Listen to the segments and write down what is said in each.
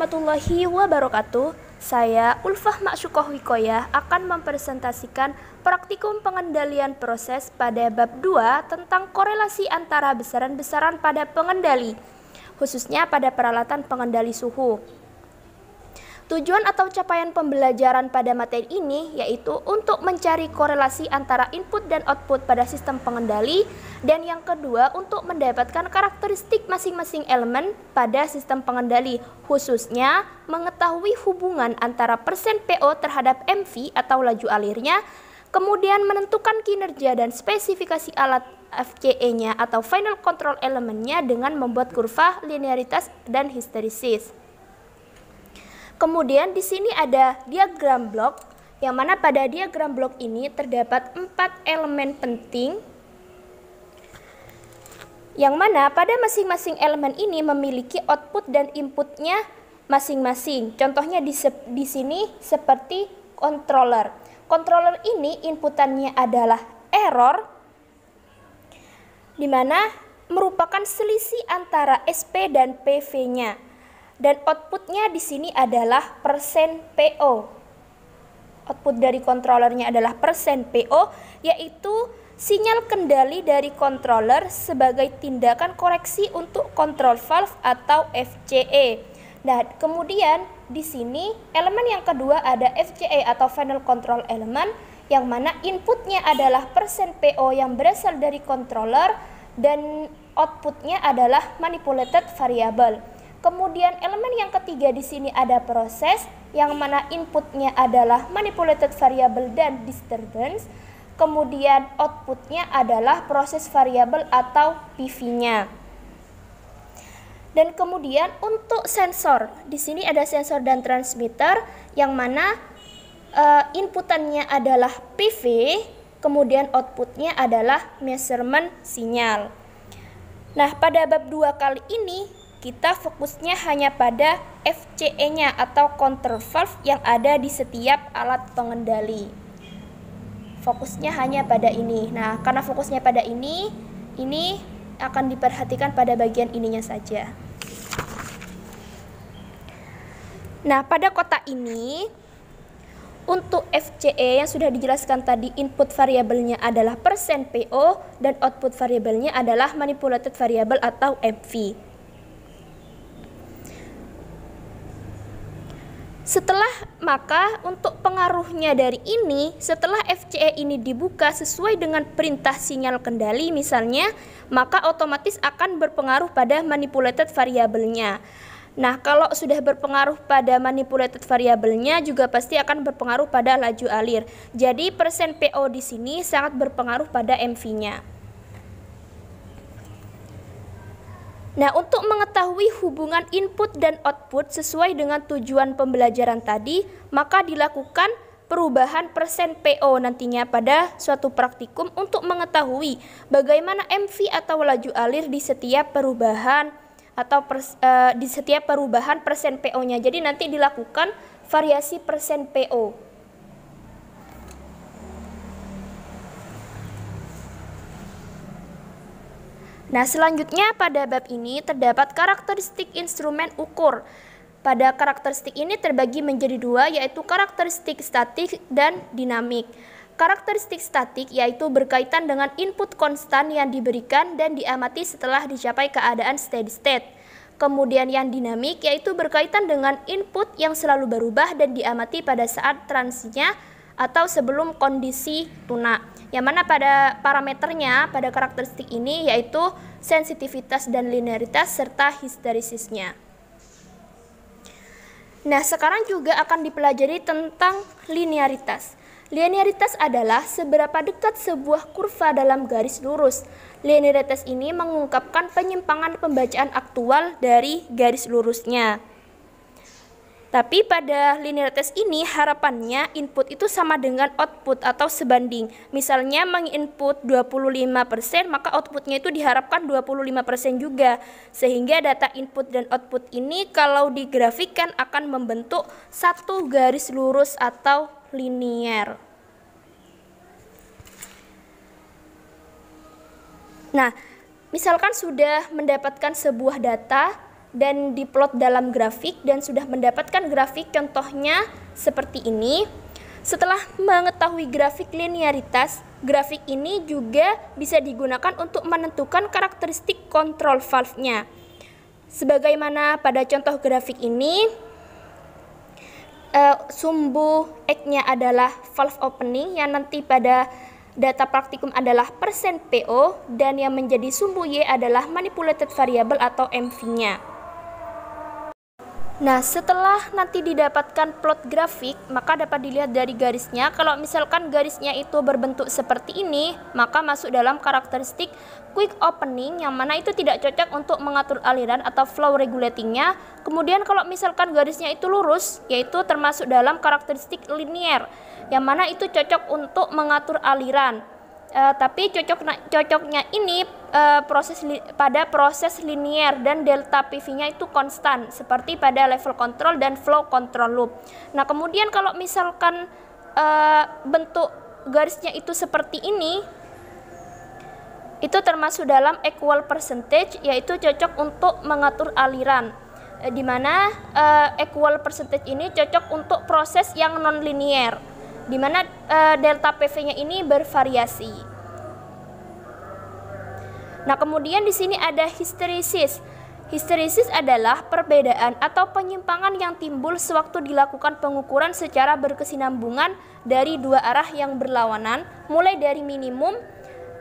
warahmatullahi wabarakatuh. Saya Ulfah Maksyukoh Wikoyah akan mempresentasikan praktikum pengendalian proses pada bab 2 tentang korelasi antara besaran-besaran pada pengendali, khususnya pada peralatan pengendali suhu. Tujuan atau capaian pembelajaran pada materi ini yaitu untuk mencari korelasi antara input dan output pada sistem pengendali, dan yang kedua untuk mendapatkan karakteristik masing-masing elemen pada sistem pengendali, khususnya mengetahui hubungan antara persen PO terhadap MV atau laju alirnya, kemudian menentukan kinerja dan spesifikasi alat FCE-nya atau final control elemennya dengan membuat kurva linearitas dan histeresis. Kemudian di sini ada diagram blok, yang mana pada diagram blok ini terdapat 4 elemen penting, yang mana pada masing-masing elemen ini memiliki output dan inputnya masing-masing. Contohnya di sini seperti controller. Controller ini inputannya adalah error, di mana merupakan selisih antara SP dan PV-nya. Dan outputnya di sini adalah persen PO. Output dari controllernya adalah persen PO, yaitu sinyal kendali dari controller sebagai tindakan koreksi untuk control valve atau FCE. Nah, kemudian di sini elemen yang kedua ada FCE atau final control element, yang mana inputnya adalah persen PO yang berasal dari controller dan outputnya adalah manipulated variable. Kemudian elemen yang ketiga di sini ada proses, yang mana inputnya adalah manipulated variable dan disturbance. Kemudian outputnya adalah proses variable atau PV-nya. Dan kemudian untuk sensor, di sini ada sensor dan transmitter, yang mana inputannya adalah PV, kemudian outputnya adalah measurement sinyal. Nah, pada bab 2 kali ini kita fokusnya hanya pada FCE-nya atau counter valve yang ada di setiap alat pengendali. Fokusnya hanya pada ini. Nah, karena fokusnya pada ini akan diperhatikan pada bagian ininya saja. Nah, pada kotak ini untuk FCE yang sudah dijelaskan tadi, input variabelnya adalah persen PO dan output variabelnya adalah manipulated variable atau MV. Maka untuk pengaruhnya dari ini, setelah FCE ini dibuka sesuai dengan perintah sinyal kendali misalnya, maka otomatis akan berpengaruh pada manipulated variabelnya. Nah, kalau sudah berpengaruh pada manipulated variabelnya juga pasti akan berpengaruh pada laju alir. Jadi persen PO di sini sangat berpengaruh pada MV-nya. Nah, untuk mengetahui hubungan input dan output sesuai dengan tujuan pembelajaran tadi, maka dilakukan perubahan persen PO nantinya pada suatu praktikum untuk mengetahui bagaimana MV atau laju alir di setiap perubahan di setiap perubahan persen PO-nya. Jadi nanti dilakukan variasi persen PO. Nah, selanjutnya pada bab ini terdapat karakteristik instrumen ukur. Pada karakteristik ini terbagi menjadi dua, yaitu karakteristik statik dan dinamik. Karakteristik statik yaitu berkaitan dengan input konstan yang diberikan dan diamati setelah dicapai keadaan steady state. Kemudian yang dinamik yaitu berkaitan dengan input yang selalu berubah dan diamati pada saat transisinya atau sebelum kondisi tuna. Yang mana pada parameternya pada karakteristik ini yaitu sensitivitas dan linearitas serta histeresisnya. Nah, sekarang juga akan dipelajari tentang linearitas. Linearitas adalah seberapa dekat sebuah kurva dalam garis lurus. Linearitas ini mengungkapkan penyimpangan pembacaan aktual dari garis lurusnya. Tapi pada linearitas ini harapannya input itu sama dengan output atau sebanding. Misalnya menginput 25%, maka outputnya itu diharapkan 25% juga. Sehingga data input dan output ini kalau digrafikkan akan membentuk satu garis lurus atau linier. Nah, misalkan sudah mendapatkan sebuah data dan diplot dalam grafik dan sudah mendapatkan grafik contohnya seperti ini. Setelah mengetahui grafik linearitas, grafik ini juga bisa digunakan untuk menentukan karakteristik kontrol valve-nya. Sebagaimana pada contoh grafik ini, sumbu X-nya adalah valve opening yang nanti pada data praktikum adalah %PO, dan yang menjadi sumbu Y adalah manipulated variable atau MV-nya. Nah, setelah nanti didapatkan plot grafik, maka dapat dilihat dari garisnya. Kalau misalkan garisnya itu berbentuk seperti ini, maka masuk dalam karakteristik quick opening, yang mana itu tidak cocok untuk mengatur aliran atau flow regulatingnya. Kemudian kalau misalkan garisnya itu lurus, yaitu termasuk dalam karakteristik linear, yang mana itu cocok untuk mengatur aliran. Tapi cocoknya ini pada proses linear dan delta PV-nya itu konstan seperti pada level control dan flow control loop. Nah, kemudian kalau misalkan bentuk garisnya itu seperti ini, itu termasuk dalam equal percentage, yaitu cocok untuk mengatur aliran, di mana equal percentage ini cocok untuk proses yang non linear, di mana delta PV-nya ini bervariasi. Nah, kemudian di sini ada histeresis. Histeresis adalah perbedaan atau penyimpangan yang timbul sewaktu dilakukan pengukuran secara berkesinambungan dari dua arah yang berlawanan, mulai dari minimum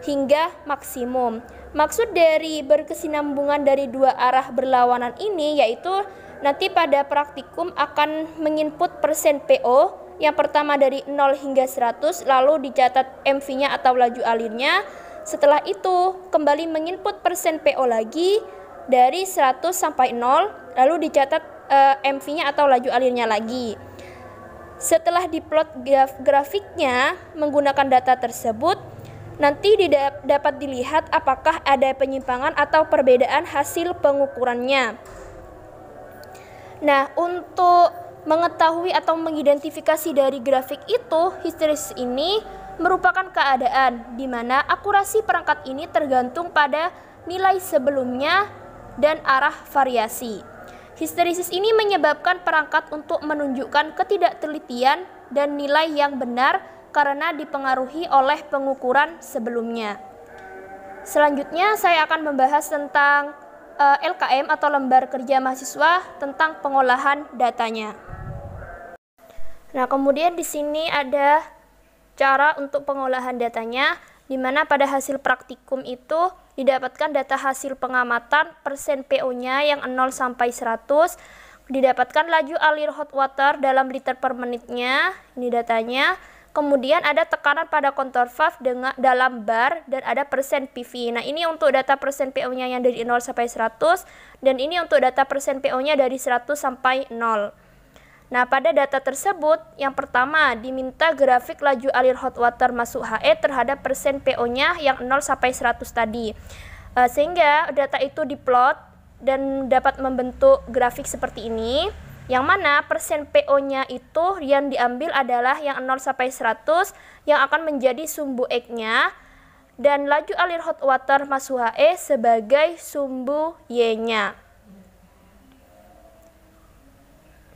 hingga maksimum. Maksud dari berkesinambungan dari dua arah berlawanan ini yaitu nanti pada praktikum akan menginput %PO. Yang pertama dari 0 hingga 100, lalu dicatat MV-nya atau laju alirnya. Setelah itu kembali menginput %PO lagi dari 100 sampai 0, lalu dicatat MV-nya atau laju alirnya lagi. Setelah diplot grafiknya menggunakan data tersebut, nanti dapat dilihat apakah ada penyimpangan atau perbedaan hasil pengukurannya. Nah, untuk mengetahui atau mengidentifikasi dari grafik itu, histeresis ini merupakan keadaan di mana akurasi perangkat ini tergantung pada nilai sebelumnya dan arah variasi. Histeresis ini menyebabkan perangkat untuk menunjukkan ketidaktelitian dan nilai yang benar karena dipengaruhi oleh pengukuran sebelumnya. Selanjutnya saya akan membahas tentang LKM atau lembar kerja mahasiswa tentang pengolahan datanya. Nah, kemudian di sini ada cara untuk pengolahan datanya, di mana pada hasil praktikum itu didapatkan data hasil pengamatan %PO-nya yang 0 sampai 100, didapatkan laju alir hot water dalam liter per menitnya, ini datanya. Kemudian ada tekanan pada kontur valve dalam bar dan ada %PV. Nah, ini untuk data %PO-nya yang dari 0 sampai 100 dan ini untuk data %PO-nya dari 100 sampai 0. Nah, pada data tersebut, yang pertama diminta grafik laju alir hot water masuk HE terhadap %PO-nya yang 0 sampai 100 tadi. Sehingga data itu diplot dan dapat membentuk grafik seperti ini, yang mana %PO-nya itu yang diambil adalah yang 0 sampai 100 yang akan menjadi sumbu X-nya dan laju alir hot water masuk HE sebagai sumbu Y-nya.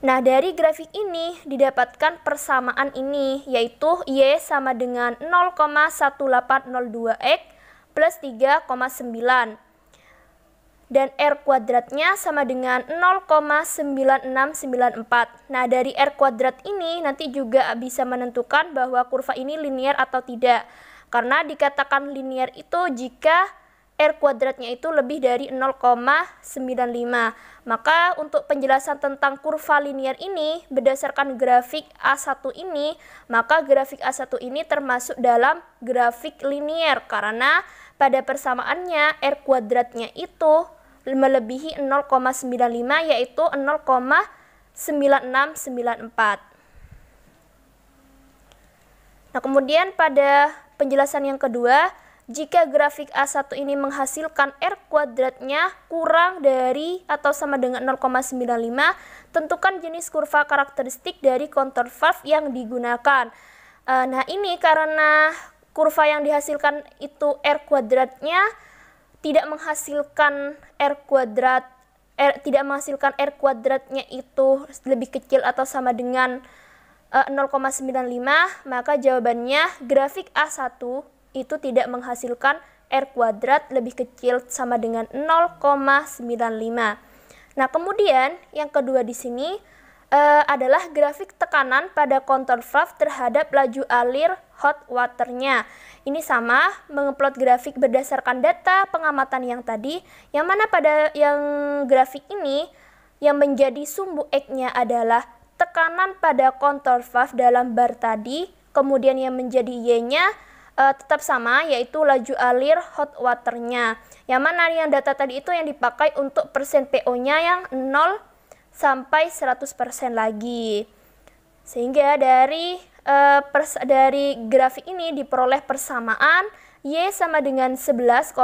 Nah, dari grafik ini didapatkan persamaan ini, yaitu Y sama dengan 0,1802X plus 3,9. Dan R kuadratnya sama dengan 0,9694. Nah, dari R kuadrat ini nanti juga bisa menentukan bahwa kurva ini linear atau tidak. Karena dikatakan linear itu jika R kuadratnya itu lebih dari 0,95. Maka untuk penjelasan tentang kurva linear ini berdasarkan grafik A1 ini, maka grafik A1 ini termasuk dalam grafik linear karena pada persamaannya R kuadratnya itu melebihi 0,95 yaitu 0,9694. Nah, kemudian pada penjelasan yang kedua, jika grafik A1 ini menghasilkan R kuadratnya kurang dari atau sama dengan 0,95, tentukan jenis kurva karakteristik dari kontur valve yang digunakan. Nah, ini karena kurva yang dihasilkan itu R kuadratnya tidak menghasilkan R kuadrat tidak menghasilkan R kuadratnya itu lebih kecil atau sama dengan 0,95, maka jawabannya grafik A1 itu tidak menghasilkan R kuadrat lebih kecil sama dengan 0,95. Nah, kemudian yang kedua di sini adalah grafik tekanan pada contour valve terhadap laju alir hot waternya. Ini sama mengeplot grafik berdasarkan data pengamatan yang tadi, yang mana pada yang grafik ini yang menjadi sumbu X-nya adalah tekanan pada contour valve dalam bar tadi, kemudian yang menjadi Y-nya tetap sama, yaitu laju alir hot waternya. Yang mana yang data tadi itu yang dipakai untuk persen PO-nya yang 0 sampai 100% lagi. Sehingga dari grafik ini diperoleh persamaan Y sama dengan 11,24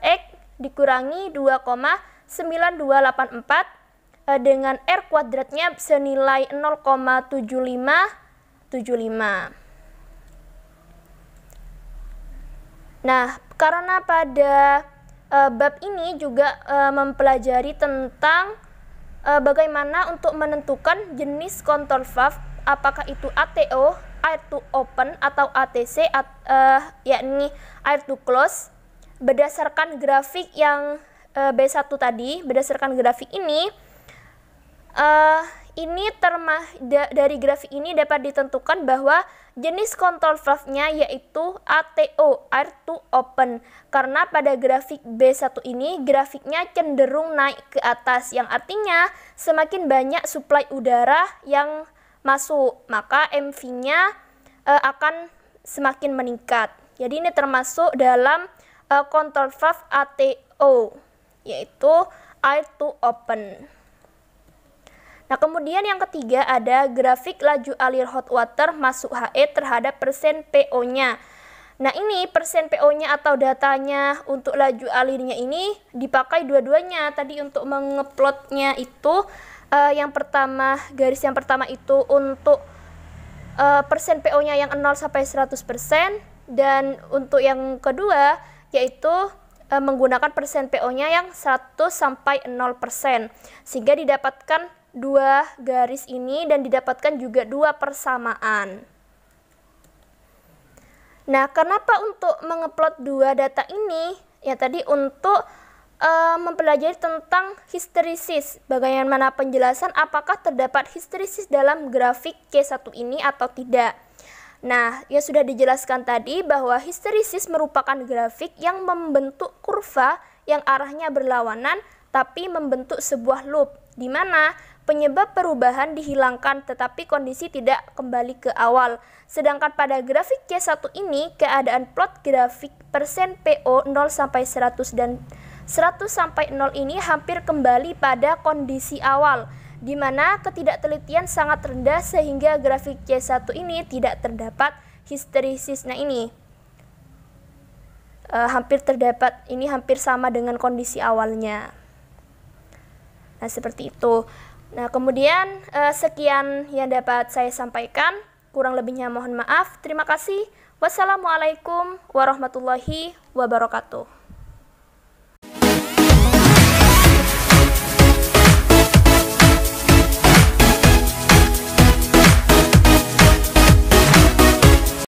X dikurangi 2,9284 dengan R kuadratnya senilai 0,7575. Nah, karena pada bab ini juga mempelajari tentang bagaimana untuk menentukan jenis contour valve, apakah itu ATO, air to open, atau ATC, yakni air to close. Berdasarkan grafik yang B1 tadi, berdasarkan grafik ini, dari grafik ini dapat ditentukan bahwa jenis contour valve-nya yaitu ATO, air to open. Karena pada grafik B1 ini grafiknya cenderung naik ke atas, yang artinya semakin banyak suplai udara yang masuk, maka MV-nya akan semakin meningkat. Jadi ini termasuk dalam contour valve ATO, yaitu air to open. Nah, kemudian yang ketiga ada grafik laju alir hot water masuk HE terhadap persen PO-nya. Nah, ini persen PO-nya atau datanya untuk laju alirnya ini dipakai dua-duanya. Tadi untuk mengeplotnya itu yang pertama, garis yang pertama itu untuk persen PO-nya yang 0 sampai 100%, dan untuk yang kedua yaitu menggunakan persen PO-nya yang 100 sampai 0%. Sehingga didapatkan dua garis ini dan didapatkan juga dua persamaan. Nah, kenapa untuk mengeplot dua data ini? Ya tadi untuk mempelajari tentang histeresis. Bagaimana penjelasan apakah terdapat histeresis dalam grafik C1 ini atau tidak. Nah, yang sudah dijelaskan tadi bahwa histeresis merupakan grafik yang membentuk kurva yang arahnya berlawanan tapi membentuk sebuah loop, di mana penyebab perubahan dihilangkan tetapi kondisi tidak kembali ke awal. Sedangkan pada grafik C1 ini keadaan plot grafik persen PO 0 sampai 100 dan 100 sampai 0 ini hampir kembali pada kondisi awal, di mana ketidaktelitian sangat rendah sehingga grafik C1 ini tidak terdapat histeresis. Nah, ini hampir sama dengan kondisi awalnya. Nah, seperti itu. Nah, kemudian sekian yang dapat saya sampaikan. Kurang lebihnya mohon maaf. Terima kasih. Wassalamualaikum warahmatullahi wabarakatuh.